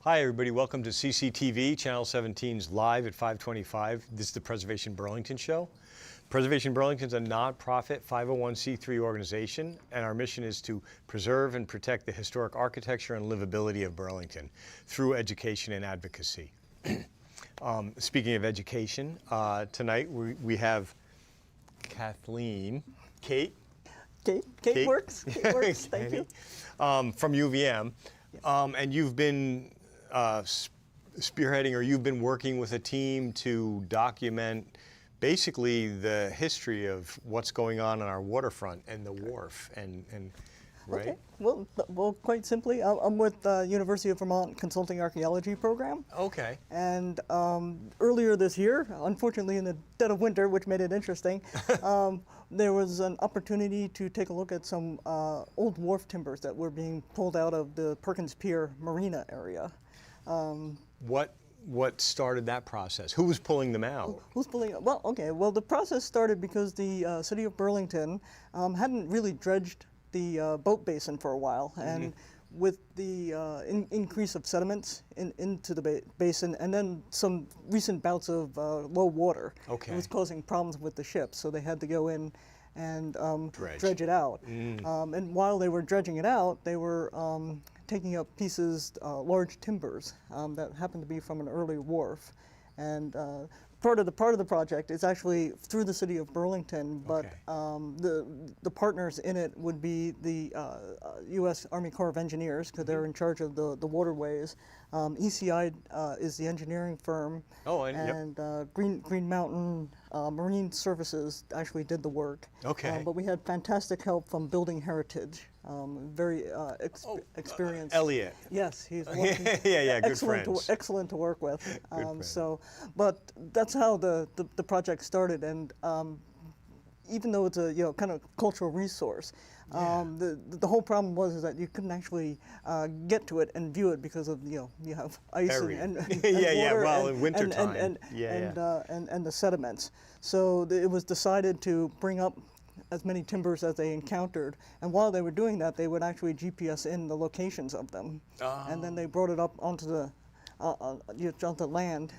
Hi everybody, welcome to CCTV, Channel 17's live at 525. This is the Preservation Burlington show. Preservation Burlington is a nonprofit 501c3 organization, and our mission is to preserve and protect the historic architecture and livability of Burlington through education and advocacy. Speaking of education, tonight we have Kathleen, Kate works. Kate works. Thank you. From UVM, and you've been spearheading, or you've been working with a team to document basically the history of what's going on our waterfront and the wharf, and right? Okay. Well, quite simply, I'm with the University of Vermont Consulting Archaeology Program. Okay. And earlier this year, unfortunately in the dead of winter, which made it interesting, there was an opportunity to take a look at some old wharf timbers that were being pulled out of the Perkins Pier Marina area. What started that process? Who was pulling them out? Who's pulling? Well, okay. Well, the process started because the city of Burlington hadn't really dredged the boat basin for a while, and with the increase of sediments into the basin, and then some recent bouts of low water, it was causing problems with the ships, so they had to go in and dredge it out. And while they were dredging it out, they were taking up pieces, large timbers that happened to be from an early wharf, and part of the project is actually through the city of Burlington, but the partners in it would be the U.S. Army Corps of Engineers, because they're in charge of the waterways. ECI is the engineering firm, and Green Mountain Marine Services actually did the work. But we had fantastic help from Building Heritage, very experienced. Elliot. Yes, he's good friends. Excellent to work with. But that's how the project started, and even though it's a kind of cultural resource, the whole problem was that you couldn't actually get to it and view it because of you have ice and water in wintertime and the sediments. So it was decided to bring up as many timbers as they encountered, and while they were doing that, they would actually GPS in the locations of them, and then they brought it up onto the onto land,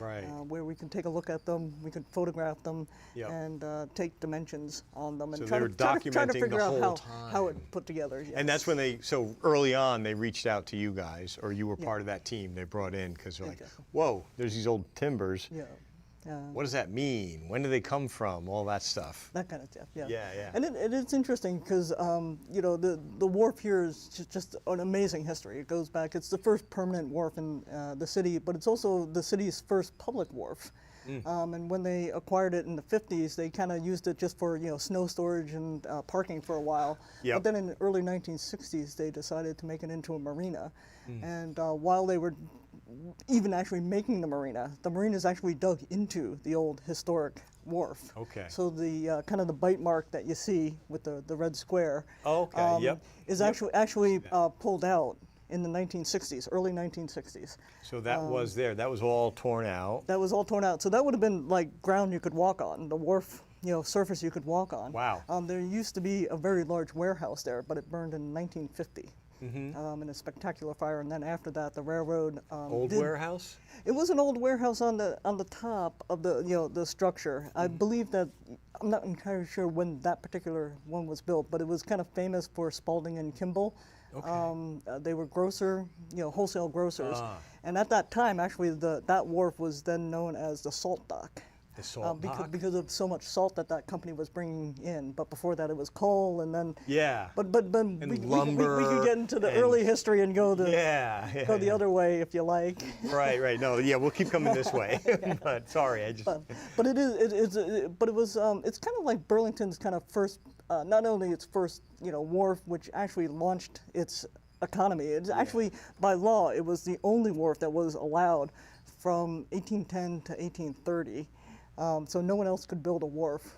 where we can take a look at them, we can photograph them, and take dimensions on them, and try to figure out how it put together. Yes. And that's when so early on, they reached out to you guys, or you were part of that team they brought in, because they're like, whoa, there's these old timbers. What does that mean? When do they come from? All that stuff. That kind of stuff, And it's interesting because, the wharf here is just an amazing history. It goes back, it's the first permanent wharf in the city, but it's also the city's first public wharf. And when they acquired it in the 50s, they kind of used it just for snow storage and parking for a while. But then in the early 1960s, they decided to make it into a marina. And while they were even actually making the marina is actually dug into the old historic wharf. So the kind of the bite mark that you see with the red square is actually pulled out in the 1960s, early 1960s. So that was there. That was all torn out. That was all torn out. So that would have been like ground you could walk on, the wharf, surface you could walk on. Wow. There used to be a very large warehouse there, but it burned in 1950. In a spectacular fire, and then after that, the railroad. Old warehouse? It was an old warehouse on the top of the structure. I believe that, I'm not entirely sure when that particular one was built, but it was kind of famous for Spalding and Kimball. They were wholesale grocers, and at that time, actually, that wharf was then known as the salt dock. Because of so much salt that company was bringing in, but before that it was coal, and then But lumber. We could get into the early history and go the other way if you like. Right. No, we'll keep coming this way. But sorry, I just. But it was it's kind of like Burlington's kind of first, not only its first wharf, which actually launched its economy. It's actually by law it was the only wharf that was allowed from 1810 to 1830. So no one else could build a wharf.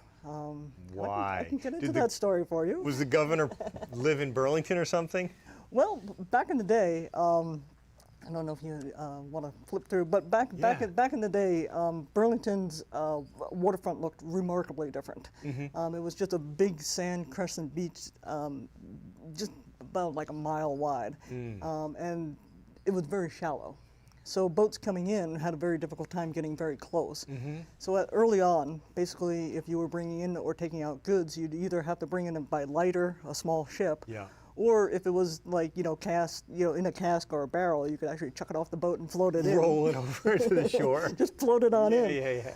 Why? I can get into that story for you. Was the governor live in Burlington or something? Well, back in the day, I don't know if you want to flip through, but back in the day, Burlington's waterfront looked remarkably different. It was just a big sand crescent beach, just about like a mile wide, and it was very shallow. So boats coming in had a very difficult time getting very close. Mm-hmm. So early on, basically, if you were bringing in or taking out goods, you'd either have to bring in by lighter, a small ship, Yeah. or if it was like, cast, in a cask or a barrel, you could actually chuck it off the boat and float it in. Roll it over to the shore. Just float it on in. Yeah.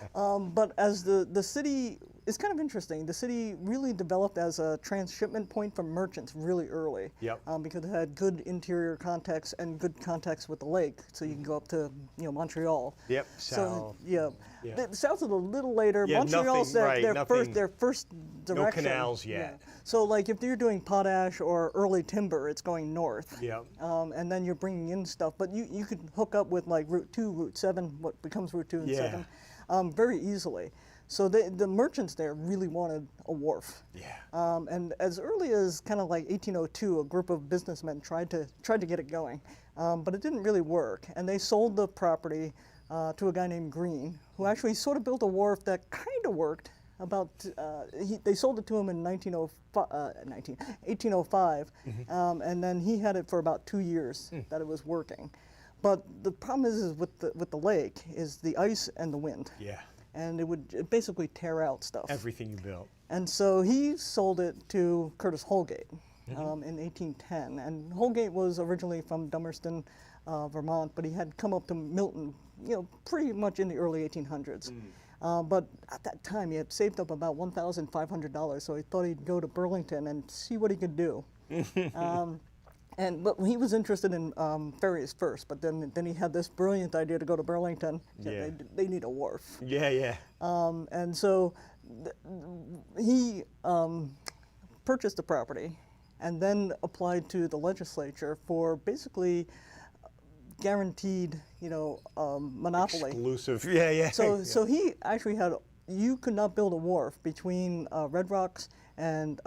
But as the city, it's kind of interesting. The city really developed as a transshipment point for merchants really early. Yep. Because it had good interior contacts and good contacts with the lake, so you can go up to Montreal. Yep. So Yeah. The South is a little later. Yeah, Montreal's nothing, their first direction. No canals yet. Yeah. So like if you're doing potash or early timber, it's going north. Yep. And then you're bringing in stuff, but you could hook up with like Route 2, Route 7, what becomes Route 2 and Yeah. 7, very easily. So the merchants there really wanted a wharf. Yeah. And as early as kind of like 1802, a group of businessmen tried to get it going, but it didn't really work. And they sold the property to a guy named Green, who actually sort of built a wharf that kind of worked. They sold it to him in 1805, and then he had it for about 2 years that it was working. But the problem is with the lake is the ice and the wind. Yeah. And it would basically tear out stuff. Everything you built. And so he sold it to Curtis Holgate in 1810. And Holgate was originally from Dummerston, Vermont, but he had come up to Milton, pretty much in the early 1800s. But at that time, he had saved up about $1,500, so he thought he'd go to Burlington and see what he could do. But he was interested in ferries first, but then he had this brilliant idea to go to Burlington. Yeah. They need a wharf. Yeah. And so he purchased the property and then applied to the legislature for basically guaranteed, monopoly. Exclusive. Yeah. So he actually you could not build a wharf between Red Rocks and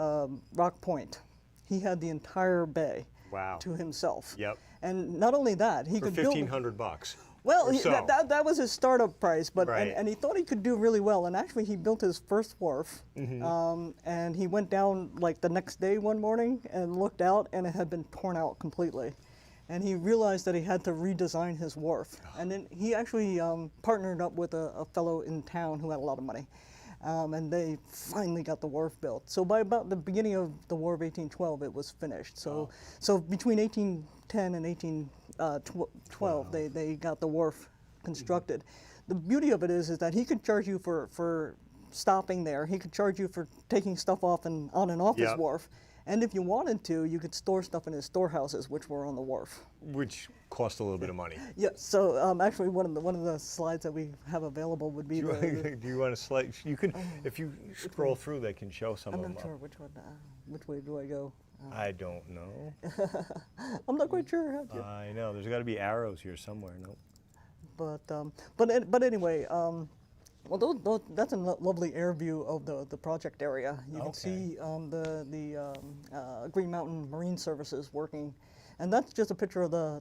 Rock Point. He had the entire bay. Wow. To himself. Yep. And not only that, he For could build $1,500. Well, So. that was his startup price, but Right. and he thought he could do really well. And actually, he built his first wharf, and he went down like the next day one morning and looked out, and it had been torn out completely. And he realized that he had to redesign his wharf. And then he actually partnered up with a fellow in town who had a lot of money. And they finally got the wharf built. So by about the beginning of the War of 1812, it was finished. So between 1810 and 1812, they got the wharf constructed. The beauty of it is that he could charge you for stopping there. He could charge you for taking stuff off and on and off his wharf. And if you wanted to, you could store stuff in his storehouses, which were on the wharf. Which cost a little bit of money. Yeah. So actually, one of the slides that we have available would be. Do you want to slide? You can, if you scroll through, they can show some I'm of them. not sure which one. Which way do I go? I don't know. I'm not quite sure. I know. There's got to be arrows here somewhere. No. But anyway. Well, that's a lovely air view of the project area. You can see the Green Mountain Marine Services working, and that's just a picture of the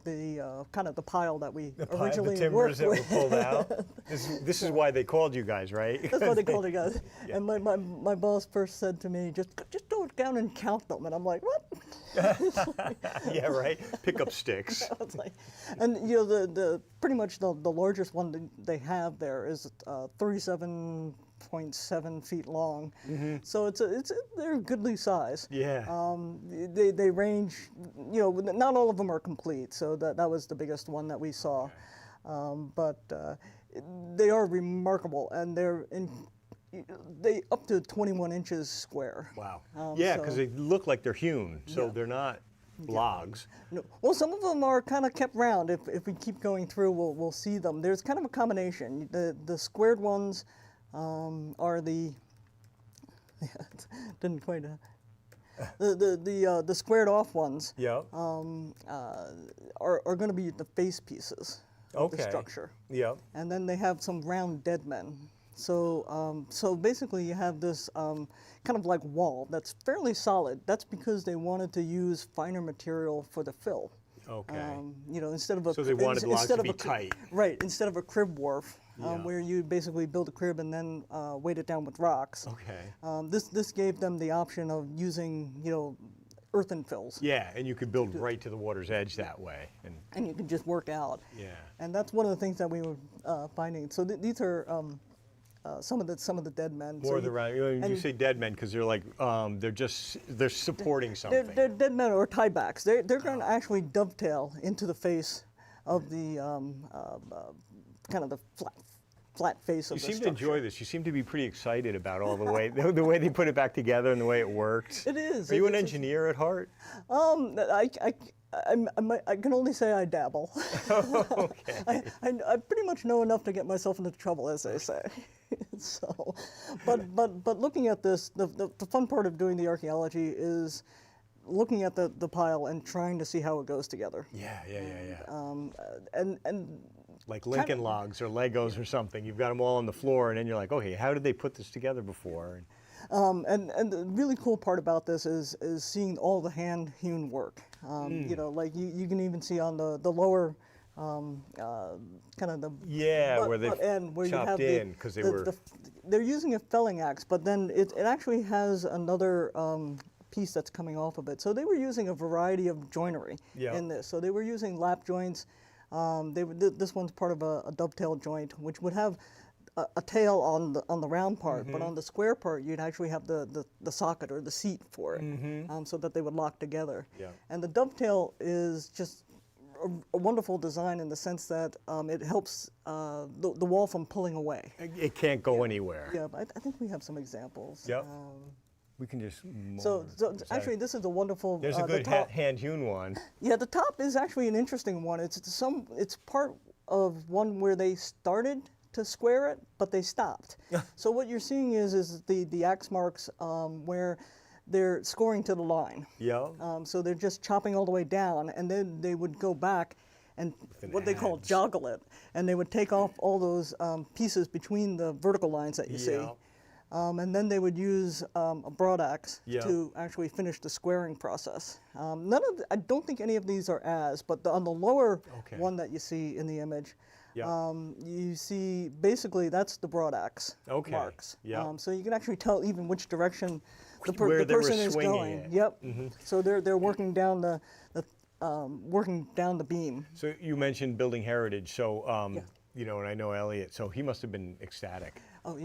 kind of the pile that we originally the timbers worked that with. were pulled out. This is why they called you guys, right? That's why they called it guys. And my boss first said to me, just go down and count them, and I'm like, what? Yeah, right. Pick up sticks. I was like, and the pretty much the largest one that they have there is 37.7 feet long. So they're goodly size. Yeah. They range, not all of them are complete. So that was the biggest one that we saw, but they are remarkable, and they up to 21 inches square. Wow. Yeah, because so- they look like they're hewn, so Yeah. they're not logs. No. Well, some of them are kind of kept round. If we keep going through, we'll see them. There's kind of a combination. The squared ones are the didn't quite the squared off ones. Yeah. Are going to be the face pieces of the structure. Yeah. And then they have some round dead men. So basically you have this kind of like wall that's fairly solid. That's because they wanted to use finer material for the fill. Okay. Instead of a So they wanted the logs to be tight. Right, instead of a crib wharf, where you basically build a crib and then weight it down with rocks. Okay. This gave them the option of using earthen fills. Yeah, and you could build right to the water's edge that way. And you can just work out. Yeah. And that's one of the things that we were finding. So these are some of the dead men. More the round. You say dead men because they're like they're supporting something. They're dead men or tiebacks. They're going to actually dovetail into the face of the kind of the flat face of the structure. You seem to enjoy this. You seem to be pretty excited about all the way they put it back together and the way it works. It is. Are you an engineer at heart? I can only say I dabble. Okay. I pretty much know enough to get myself into trouble, as they say. So, but looking at this, the fun part of doing the archaeology is looking at the pile and trying to see how it goes together. Yeah. And like Lincoln logs or Legos or something. You've got them all on the floor, and then you're like, okay, how did they put this together before? And the really cool part about this is seeing all the hand-hewn work. You know, like you can even see on the lower kind of the where they end where chopped you have in because they're using a felling axe, but then it actually has another piece that's coming off of it. So they were using a variety of joinery in this. So they were using lap joints. This one's part of a dovetail joint, which would have a tail on the round part, but on the square part, you'd actually have the socket or the seat for it, so that they would lock together. Yeah. And the dovetail is just a wonderful design in the sense that it helps the wall from pulling away. It can't go anywhere. Yeah, but I think we have some examples. Yep. We can just. So actually, this is a wonderful. There's a good hand-hewn one. Yeah, the top is actually an interesting one. It's part of one where they started to square it, but they stopped. So what you're seeing is the axe marks where they're scoring to the line. Yeah. So they're just chopping all the way down, and then they would go back and what they call joggle it, and they would take off all those pieces between the vertical lines that you see. And then they would use a broad axe to actually finish the squaring process. I don't think any of these are but on the lower one that you see in the image, you see basically that's the broad axe marks. So you can actually tell even which direction the person is going. Yep. So they're working down the beam. So you mentioned building heritage. So you know, and I know Elliot, so he must have been ecstatic. Oh,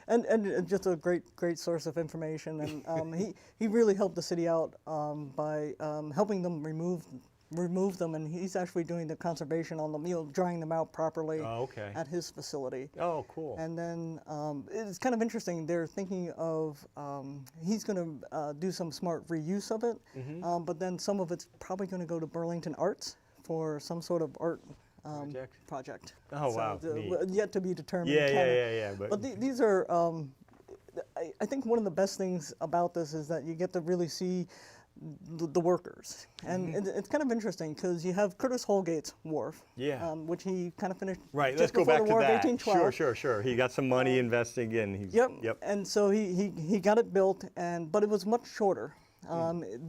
and just a great source of information, and he really helped the city out by helping them remove them, and he's actually doing the conservation on them, drying them out properly at his facility. Oh, cool. And then it's kind of interesting. They're thinking of he's going to do some smart reuse of it, but then some of it's probably going to go to Burlington Arts for some sort of art. Project. Oh, wow. Yet to be determined. Yeah. But these are, I think one of the best things about this is that you get to really see the workers. And it's kind of interesting because you have Curtis Holgate's wharf, which he kind of finished right, just let's go back to that. 1812. Sure. He got some money investing in. Yep. And so he got it built, but it was much shorter.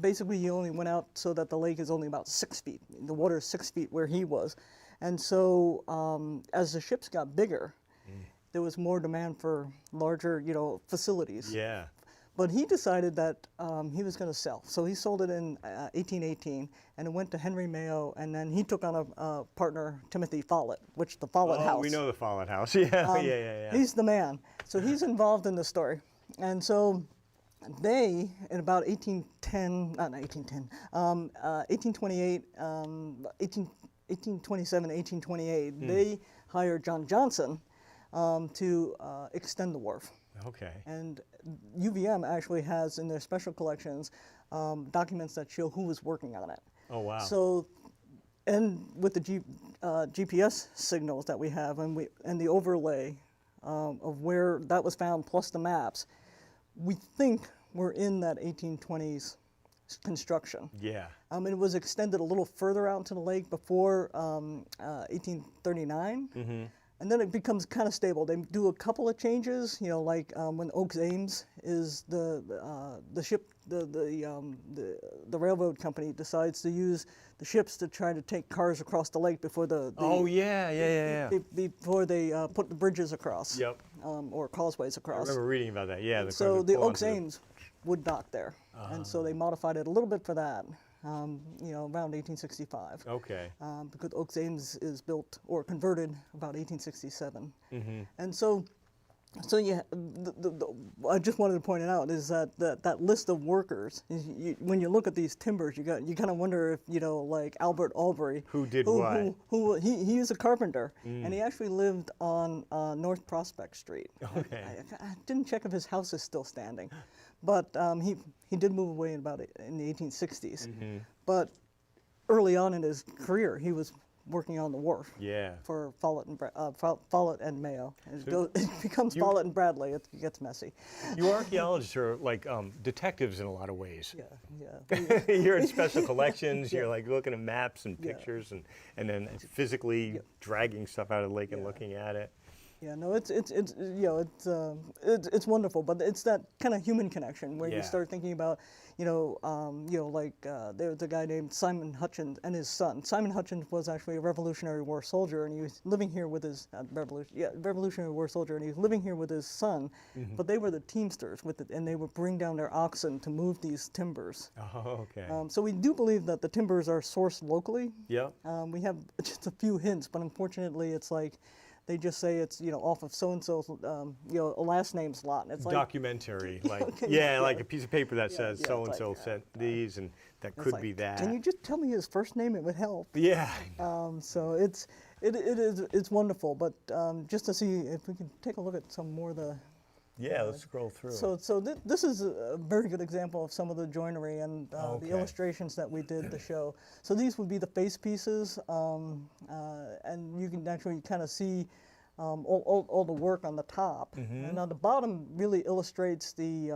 Basically, he only went out so that the lake is only about 6 feet. The water is 6 feet where he was. And so as the ships got bigger, there was more demand for larger, facilities. Yeah. But he decided that he was going to sell. So he sold it in 1818, and it went to Henry Mayo, and then he took on a partner, Timothy Follett, which the Follett House. Oh, we know the Follett House. Yeah. He's the man. So he's involved in the story. And so they, in about 1828, 1827, 1828, they hired John Johnson to extend the wharf. Okay. And UVM actually has in their special collections documents that show who was working on it. Oh, wow. So, and with the GPS signals that we have and the overlay of where that was found plus the maps, we think we're in that 1820s construction. Yeah. It was extended a little further out into the lake before 1839. And then it becomes kind of stable. They do a couple of changes, like when Oaks Ames is the ship, the railroad company decides to use the ships to try to take cars across the lake before before they put the bridges across. Or causeways across. I remember reading about that. Yeah. So the Oaks Ames wood dock there, and so they modified it a little bit for that. Around 1865. Okay. Because Oaks Ames is built or converted about 1867, and so yeah, I just wanted to point it out is that list of workers. When you look at these timbers, you kind of wonder if like Albert Aubrey, Who did what? He was a carpenter, and he actually lived on North Prospect Street. Okay. I didn't check if his house is still standing, but he did move away in the 1860s. But early on in his career, he was working on the wharf. Yeah. For Follett and Mayo. It becomes Follett and Bradley. It gets messy. You archaeologists are like detectives in a lot of ways. Yeah. You're in special collections. You're like looking at maps and pictures, and then physically dragging stuff out of the lake and looking at it. Yeah, no, it's wonderful, but it's that kind of human connection where you start thinking about, there's a guy named Simon Hutchins and his son. Simon Hutchins was actually a Revolutionary War soldier, and he was living here with his Revolutionary War soldier, and he was living here with his son. But they were the teamsters with it, and they would bring down their oxen to move these timbers. Oh, okay. So we do believe that the timbers are sourced locally. Yeah. We have just a few hints, but unfortunately, it's like. They just say it's off of so and so's a last name slot. And it's like documentary, like like a piece of paper that says so and so sent these, and that could be that. Can you just tell me his first name? It would help. Yeah. So it's wonderful, but just to see if we can take a look at some more of the. Yeah, let's scroll through. So this is a very good example of some of the joinery and the illustrations that we did to show. So these would be the face pieces, and you can actually kind of see all the work on the top. And on the bottom really illustrates the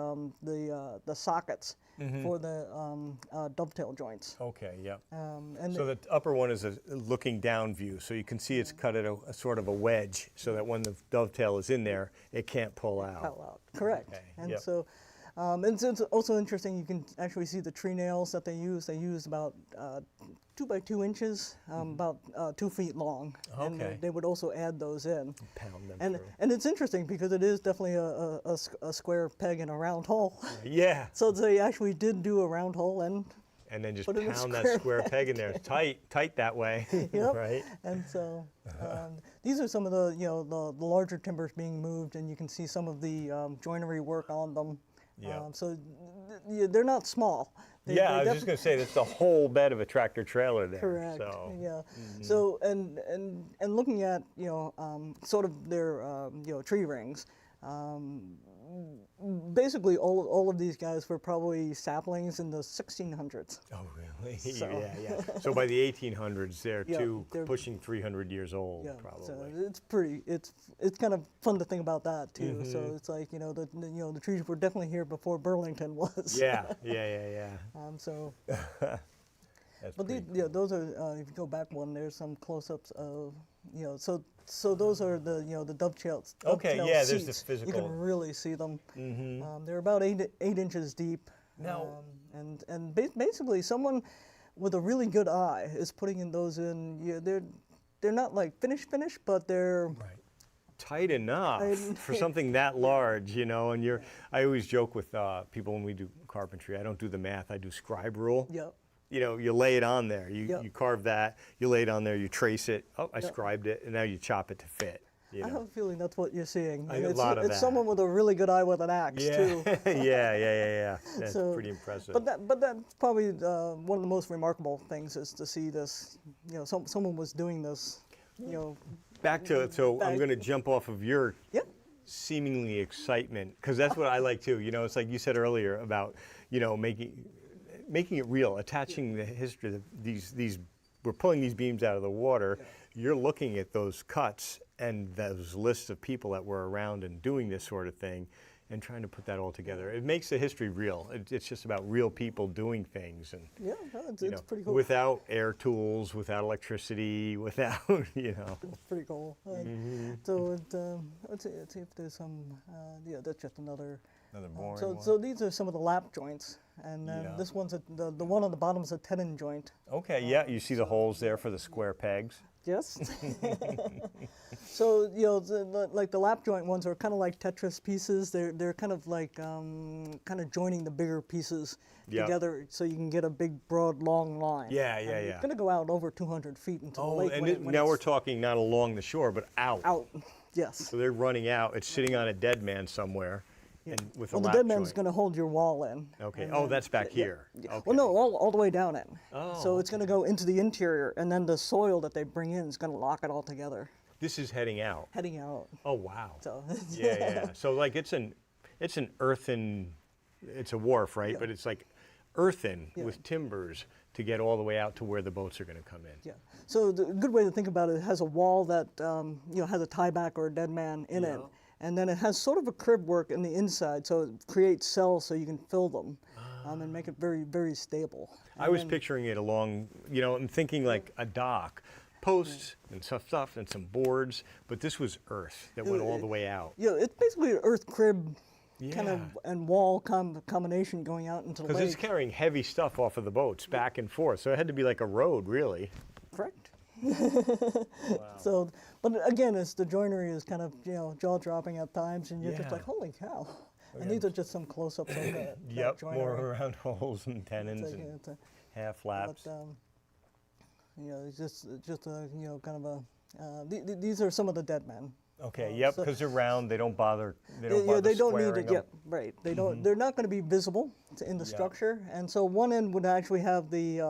sockets for the dovetail joints. Okay, yeah. And so the upper one is a looking down view, so you can see it's cut at a sort of a wedge, so that when the dovetail is in there, it can't pull out. Correct. Okay, And so, and it's also interesting. You can actually see the tree nails that they use. They use about 2 by 2 inches, about 2 feet long. Okay. And they would also add those in. Pound them through. And it's interesting because it is definitely a square peg in a round hole. Yeah. So they actually did do a round hole and then just put in a pound that square peg in there. It's tight that way. Yep. Right. And so these are some of the the larger timbers being moved, and you can see some of the joinery work on them. Yeah. So they're not small. I was just going to say that's the whole bed of a tractor trailer there. Correct. So. Yeah. So and looking at sort of their tree rings. Basically, all of these guys were probably saplings in the 1600s. Oh, really? So. Yeah. So by the 1800s, they're pushing 300 years old, probably. So it's kind of fun to think about that too. So it's like the trees were definitely here before Burlington was. Yeah. So. That's But pretty cool. Those are if you go back one, there's some close-ups of So those are the dovetails. Okay, yeah, there's the physical. You can really see them. They're about 8 inches deep. Now, and basically, someone with a really good eye is putting in those in. They're not like finished, but they're tight enough for something that large, And I always joke with people when we do carpentry. I don't do the math. I do scribe rule. Yep. You lay it on there. You carve that. You lay it on there. You trace it. Oh, I scribed it, and now you chop it to fit. I have a feeling that's what you're seeing. It's someone with a really good eye with an axe too. Yeah. That's pretty impressive. But that's probably one of the most remarkable things is to see this. Someone was doing this. Back to I'm going to jump off of your seemingly excitement, because that's what I like too. It's like you said earlier about making it real, attaching the history of these. We're pulling these beams out of the water. You're looking at those cuts and those lists of people that were around and doing this sort of thing, and trying to put that all together. It makes the history real. It's just about real people doing things, and it's pretty cool. Without air tools, without electricity, without It's pretty cool. So let's see if there's some. That's just another boring one. So these are some of the lap joints, and this one's the one on the bottom is a tenon joint. Okay, you see the holes there for the square pegs. Yes. So like the lap joint ones are kind of like Tetris pieces. They're kind of like kind of joining the bigger pieces Yep. together, so you can get a big, broad, long line. Yeah, And yeah. It's going to go out over 200 feet into the Oh, lake. and when now we're it's talking not along the shore, but out. out. Yes. So they're running out. It's sitting on a dead man somewhere, and with Well, a the lap dead man's joint. going to hold your wall in. Okay. and Oh, then- that's back yeah, here. yeah. Okay. Well, no, all the way down in. Oh, So it's going to go into the interior, and then the soil that they bring in is going to lock it all together, This is heading out. heading out. Oh, wow. So Yeah, yeah. So like it's an earthen, it's a wharf, right? Yeah. But it's like earthen Yeah. with timbers to get all the way out to where the boats are going to come in. yeah. So the good way to think about it has a wall that has a tieback or a dead man in it, and then it has sort of a crib work in the inside, so it creates cells so you can fill them, and make it very, very stable. I was picturing it along, I'm thinking like a dock, posts and stuff and some boards, but this was earth that went all the way out. Yeah, it's basically an earth crib kind Yeah. of and wall combination going out into the Because it's lake. carrying heavy stuff off of the boats back and forth, so it had to be like a road, really. Correct. So, but again, it's the joinery is kind of jaw dropping at times, and you're just Yeah. like, holy cow! And these are just some close-ups of that Yep, joinery. more round holes and tenons It's like, and it's a- half but flaps. it's just a kind of a. These are some of the dead men. Okay, yep, so- because they're round, they don't bother. They don't Yeah, bother they don't need squaring it. Yeah, 'em. right. They don't. They're not going to be visible in the structure, and so one end would actually have the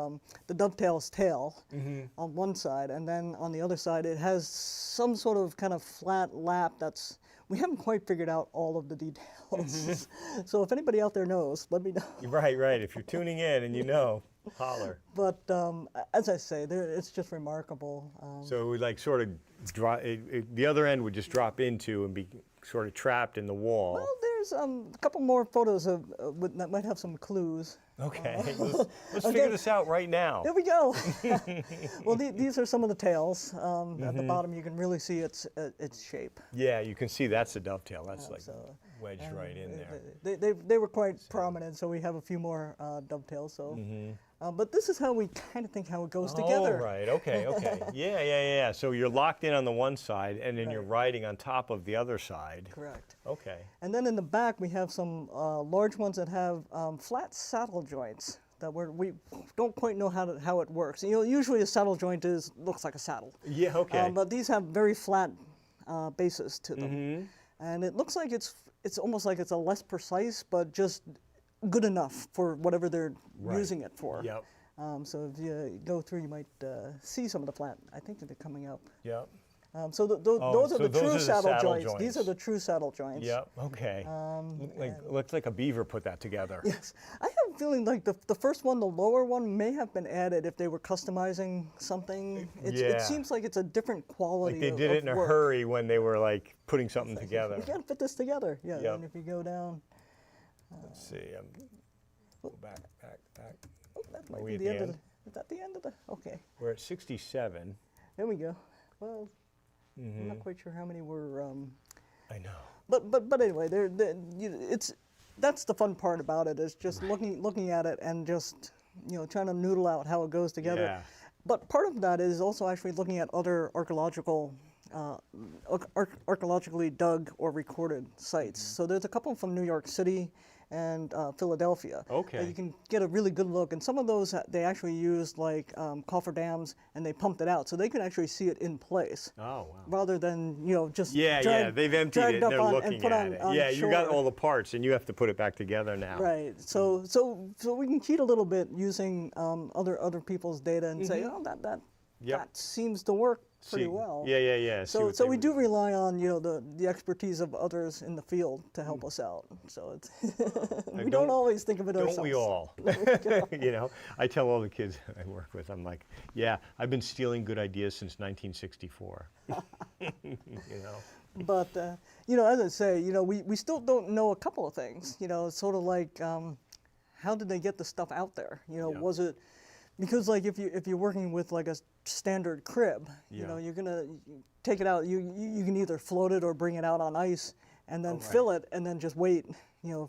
dovetail's tail on one side, and then on the other side it has some sort of kind of flat lap. We haven't quite figured out all of the details. So if anybody out there knows, let me know. Right, right. If you're tuning in and holler. But as I say, it's just remarkable. So it would like sort of drop. The other end would just drop into and be sort of trapped in the wall. Well, there's a couple more photos that might have some clues. Okay, let's figure this out right now. There we go. Well, these are some of the tails. At the bottom, you can really see its shape. Yeah, you can see that's the dovetail. That's like so- wedged right in there. They were quite prominent, so we have a few more dovetails. So, but this is how we kind of think how it goes together. Oh, right. Okay. Okay. Yeah. So you're locked in on the one side, and then you're Right. riding on top of the other side. Correct. Okay. And then in the back, we have some large ones that have flat saddle joints that we don't quite know how it works. Usually a saddle joint looks like a saddle. Yeah. Okay. But these have very flat bases to them, and it looks like it's almost like it's a less precise, but just good enough for whatever they're Right. using it for. Yep. So if you go through, you might see some of the flat. I think that they're coming up. Yep. So those are so the true those are the saddle saddle joints. These are joints. the true saddle joints. Yep. Okay. Looks like a beaver put that together. Yes, I have a feeling like the first one, the lower one, may have been added if they were customizing something. Yeah. It seems like it's a different quality. Like they of- did of it in a work. hurry when they were like putting something together. We gotta put this together. Yeah, Yep. and if you go down, Let's see. Go back. oh, that might we be at the the end of end? the. Is that the end of the? Okay, We're at 67. there we go. Well, I'm Mm-hmm. not quite sure how many were. I know. But anyway, that's the fun part about it is just looking at it and just trying to noodle out how it goes together. Yeah. But part of that is also actually looking at other archaeologically dug or recorded sites. So there's a couple from New York City and Philadelphia. Okay. That you can get a really good look. And some of those, they actually used like cofferdams and they pumped it out. So they can actually see it in place. Oh, wow. Rather than, just Yeah, drag- they've emptied dragged it and up they're on- looking put at on- it. on Yeah, you got shore. all the parts and you have to put it back together now. Right. So we can cheat a little bit using other people's data and say, oh, that Yep. that seems to work pretty See- well. Yeah. see So what so they we were do doing. rely on the expertise of others in the field to help us out. So it's we don't don't- always think of it ourselves. Don't we all? I tell all the kids I work with, I'm like, yeah, I've been stealing good ideas since 1964. But as I say, we still don't know a couple of things. It's sort of like how did they get the stuff out there? Was it because like if you're working with like a standard crib, Yeah. you're gonna take it out. You can either float it or bring it out on ice and then right. fill it and then just wait,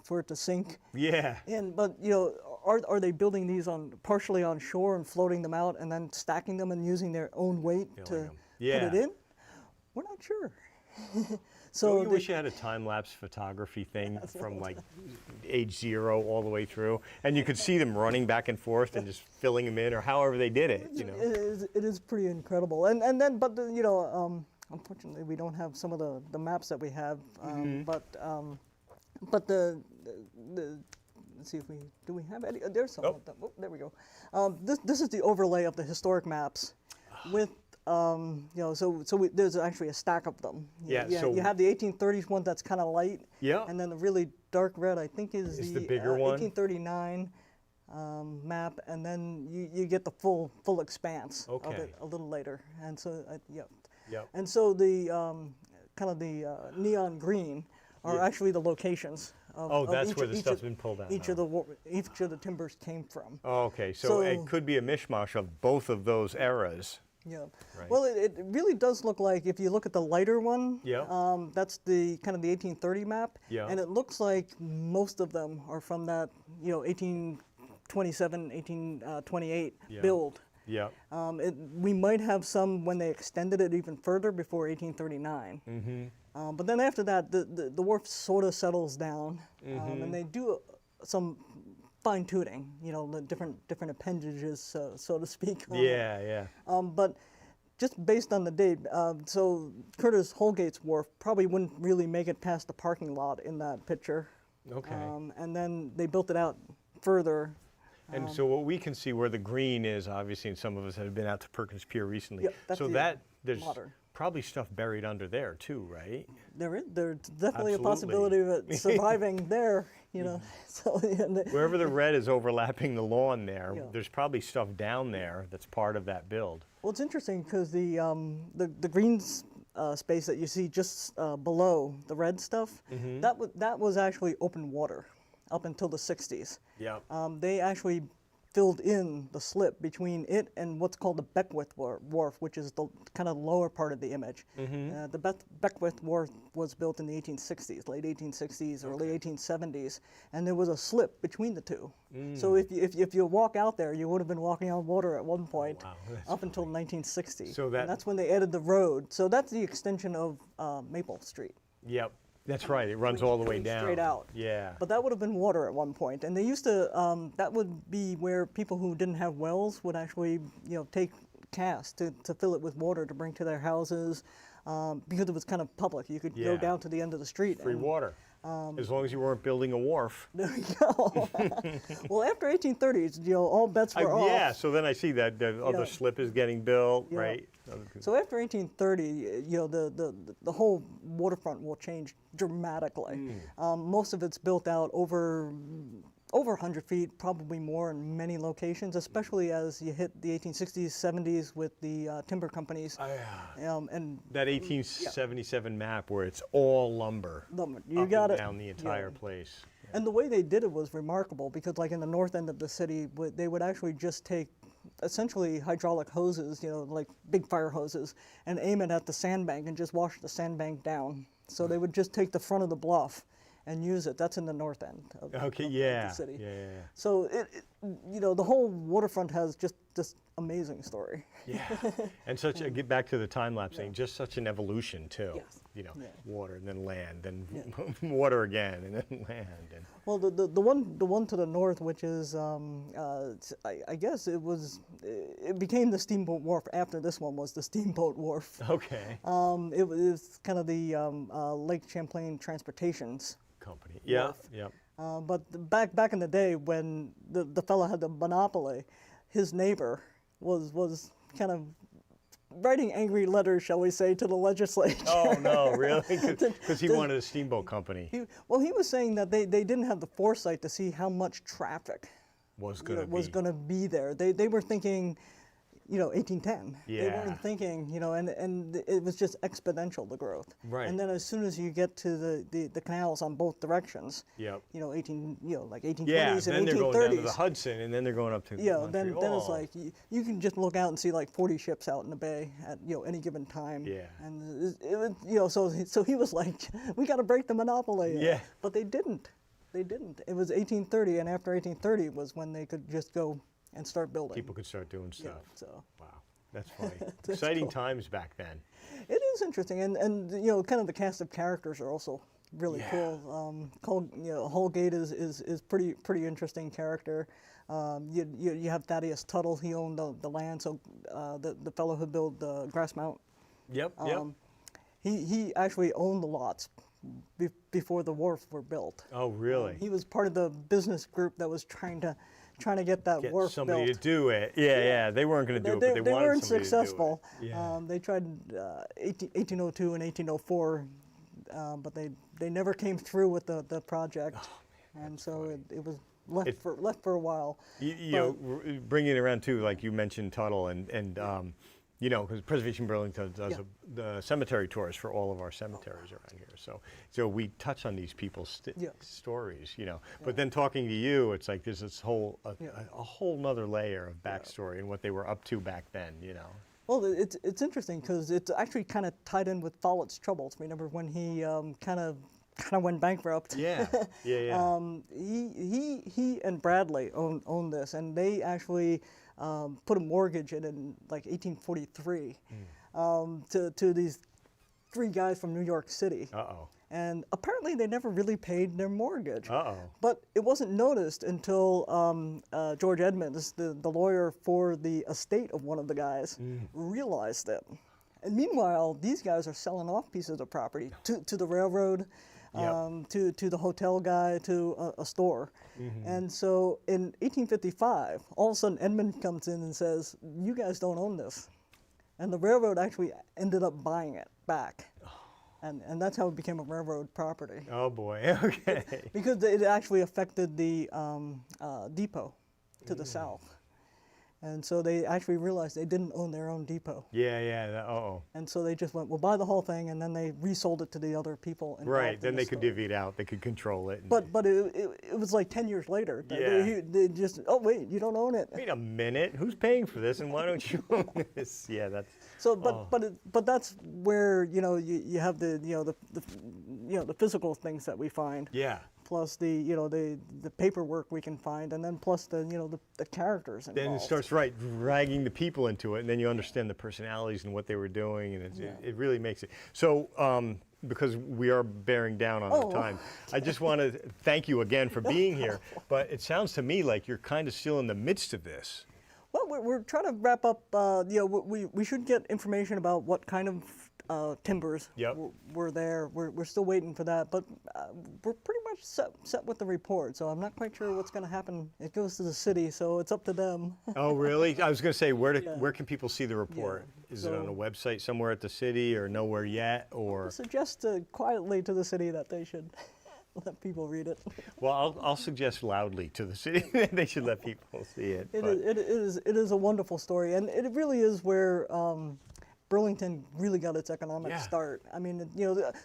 for it to sink. Yeah. But are they building these partially on shore and floating them out and then stacking them and using their own weight to them. put it in? We're not sure. So I wish you had a time-lapse photography thing from like age 0 all the way through, and you could see them running back and forth and just filling them in, or however they did it. You know, it is pretty incredible. And then, but you know, unfortunately, we don't have some of the maps that we have. But the let's see if we have any. There's some of them. Oh, there we go. This is the overlay of the historic maps, with you know, there's actually a stack of them. So you have the 1830s one that's kind of light. Yeah. And then the really dark red, I think, is the bigger one. 1839 map, and then you get the full expanse of it a little later. And so and so the kind of the neon green are actually the locations. That's where the stuff's been pulled out. Each of the timbers came from. Oh, okay, so it could be a mishmash of both of those eras. Yeah. Right. Well, it really does look like, if you look at the lighter one, that's the kind of the 1830 map, and it looks like most of them are from that 1827, 1828 build. Yeah. We might have some when they extended it even further before 1839. Mm-hmm. But then after that, the wharf sort of settles down, and they do some fine tuning, the different appendages, so to speak. But just based on the date, so Curtis Holgate's wharf probably wouldn't really make it past the parking lot in that picture. Okay. And then they built it out further. And so what we can see where the green is, obviously, and some of us have been out to Perkins Pier recently. So there's probably stuff buried under there too, right? There's definitely a possibility of it surviving there, So wherever the red is overlapping the lawn there, there's probably stuff down there that's part of that build. Well, it's interesting because the green space that you see just below the red stuff, that was actually open water up until the 60s. Yeah. They actually filled in the slip between it and what's called the Beckwith Wharf, which is the kind of lower part of the image. The Beckwith Wharf was built in the 1860s, late 1860s, early 1870s, and there was a slip between the two. So if you walk out there, you would have been walking on water at one point up until 1960. So that's when they added the road. So that's the extension of Maple Street. Yep. That's right. It runs all the way down. Straight out. Yeah. But that would have been water at one point, and they used to. That would be where people who didn't have wells would actually, take casks to fill it with water to bring to their houses, because it was kind of public. You could go down to the end of the street. Free water. As long as you weren't building a wharf. There we go. Well, after 1830s, all bets were off. Yeah. So then I see that the other slip is getting built, right? So after 1830, the whole waterfront will change dramatically. Most of it's built out over 100 feet, probably more in many locations, especially as you hit the 1860s, 70s with the timber companies. And that 1877 map where it's all lumber. You got it. Down the entire place. And the way they did it was remarkable, because like in the north end of the city, they would actually just take essentially hydraulic hoses, like big fire hoses, and aim it at the sandbank and just wash the sandbank down. So they would just take the front of the bluff and use it. That's in the north end of the city. So the whole waterfront has just this amazing story. And get back to the time lapse thing, just such an evolution too. Water and then land, then water again, and then land. And well, the one to the north, which is I guess it became the steamboat wharf after this one was the steamboat wharf. Okay. It was kind of the Lake Champlain Transportation's company. Wharf. But back in the day when the fella had the monopoly, his neighbor was kind of writing angry letters, shall we say, to the legislature. Oh no, really? Because he wanted a steamboat company. He was saying that they didn't have the foresight to see how much traffic was going to be there. They were thinking, 1810. They weren't thinking, and it was just exponential, the growth. Right. And then as soon as you get to the canals on both directions, like 1820s and 1830s. Then they're going down to the Hudson, and then they're going up to then it's like you can just look out and see like 40 ships out in the bay at any given time. And it was so he was like, we got to break the monopoly. But they didn't. They didn't. It was 1830, and after 1830 was when they could just go and start building. People could start doing Yeah, stuff. so Wow, that's funny. Exciting cool. times back then. it is interesting, and you know, kind of the cast of characters are also really Yeah. cool. Holgate is pretty interesting character. You have Thaddeus Tuttle. He owned the land, so the fellow who built the Grass Mount. Yep. He actually owned the lots before the wharf were built. Oh, really? He was part of the business group that was trying to get that Get wharf somebody built. to do it. Yeah. They weren't going to do it, but they wanted weren't somebody successful. to do it. Yeah. They tried 1802 and 1804, but they never came through with the project, and so it was left for a while. You know, bringing it around too, like you mentioned Tuttle, and you know, because Preservation Burlington does the cemetery tours for all of our cemeteries around here. So we touch on these people's stories, you know. But then talking to you, it's like there's this whole a whole nother layer of backstory and what they were up to back then, you know. Well, it's interesting because it's actually kind of tied in with Follett's troubles. Remember when he kind of went bankrupt? Yeah. He and Bradley owned this, and they actually put a mortgage in like 1843 to these three guys from New York City. Uh-oh. And apparently they never really paid their mortgage. Uh-oh. But it wasn't noticed until George Edmonds, the lawyer for the estate of one of the guys, realized it. And meanwhile, these guys are selling off pieces of property to the railroad, to the hotel guy, to a store. And so in 1855, all of a sudden Edmund comes in and says, "You guys don't own this." And the railroad actually ended up buying it back. And that's how it became a railroad property. Oh boy. Okay. Because it actually affected the depot to the south. And so they actually realized they didn't own their own depot. Yeah. Uh-oh. And so they just went, "We'll buy the whole thing," and then they resold it to the other people involved. Right. in Then the they could story. divvy it out. They could control it. But it was like 10 years later. Yeah. They just, "Oh wait, you don't own it." Wait a minute. Who's paying for this, and why don't you own this? Yeah, that's. So, but that's where you have the physical things that we find. Yeah. Plus the paperwork we can find, and then plus the characters involved. Then it starts dragging the people into it, and then you understand the personalities and what they were doing, and it really makes it. So, because we are bearing down on the time, I just want to thank you again for being here. But it sounds to me like you're kind of still in the midst of this. Well, we're trying to wrap up. We should get information about what kind of timbers were there. We're still waiting for that, but we're pretty much set with the report. So I'm not quite sure what's going to happen. It goes to the city, so it's up to them. Oh, really? I was going to say, where can people see the report? Is it on a website somewhere at the city, or nowhere yet, or? I suggest quietly to the city that they should let people read it. Well, I'll suggest loudly to the city that they should let people see it. It is a wonderful story, and it really is where Burlington really got its economic start. I mean,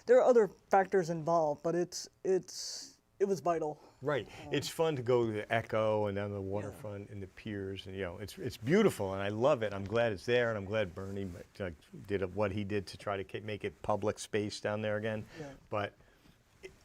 there are other factors involved, but it was vital. Right. It's fun to go to the Echo and down the waterfront and the piers, and it's beautiful, and I love it. I'm glad it's there, and I'm glad Bernie did what he did to try to make it public space down there again. Yeah. But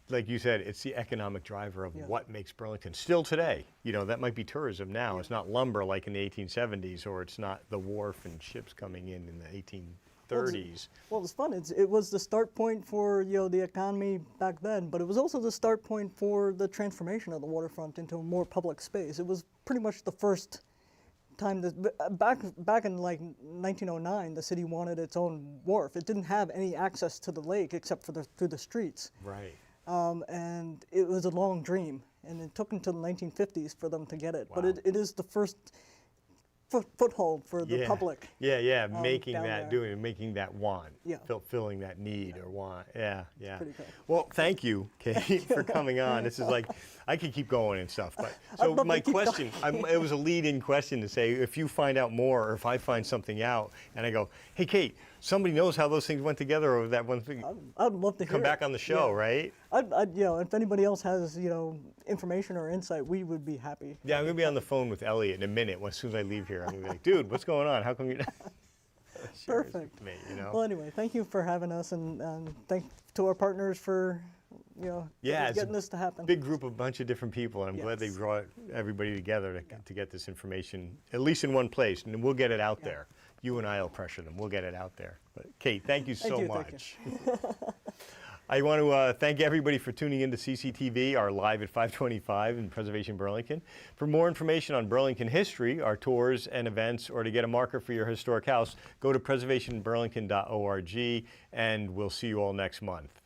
like you said, it's the economic driver of what makes Burlington still today. That might be tourism now. It's not lumber like in the 1870s, or it's not the wharf and ships coming in the 1830s. Well, it was fun. It was the start point for the economy back then, but it was also the start point for the transformation of the waterfront into a more public space. It was pretty much the first time that back in like 1909, the city wanted its own wharf. It didn't have any access to the lake except for through the streets. Right. And it was a long dream, and it took until the 1950s for them to get it. Wow. But it is the first foothold for the public. Making down that, there. making that want, fulfilling that need or want. Yeah. Pretty cool. Well, thank you, Kate, for coming on. This is like, I could keep going and stuff, but I'd so love my to keep question, it was a lead-in question to say, if you find out more, or if I find something out, and I go, "Hey, Kate, somebody knows how those things went together, or that one thing." I'd love to hear Come back it. on the show, right? If anybody else has information or insight, we would be happy. Yeah, I'm gonna be on the phone with Elliot in a minute. As soon as I leave here, I'm gonna be like, "Dude, what's going on? How come you?" Perfect. Me, Well, anyway, thank you for having us, and thank to our partners for Yeah, getting this to happen. big group, a bunch of different people, and I'm glad they Yes. brought everybody together to get this information, at least in one place, and we'll get it out there. You and I will pressure them. We'll get it out there. But Kate, thank you so Thank you. much. I want to thank everybody for tuning into CCTV, our Live at 525 in Preservation Burlington. For more information on Burlington history, our tours and events, or to get a marker for your historic house, go to preservationburlington.org, and we'll see you all next month.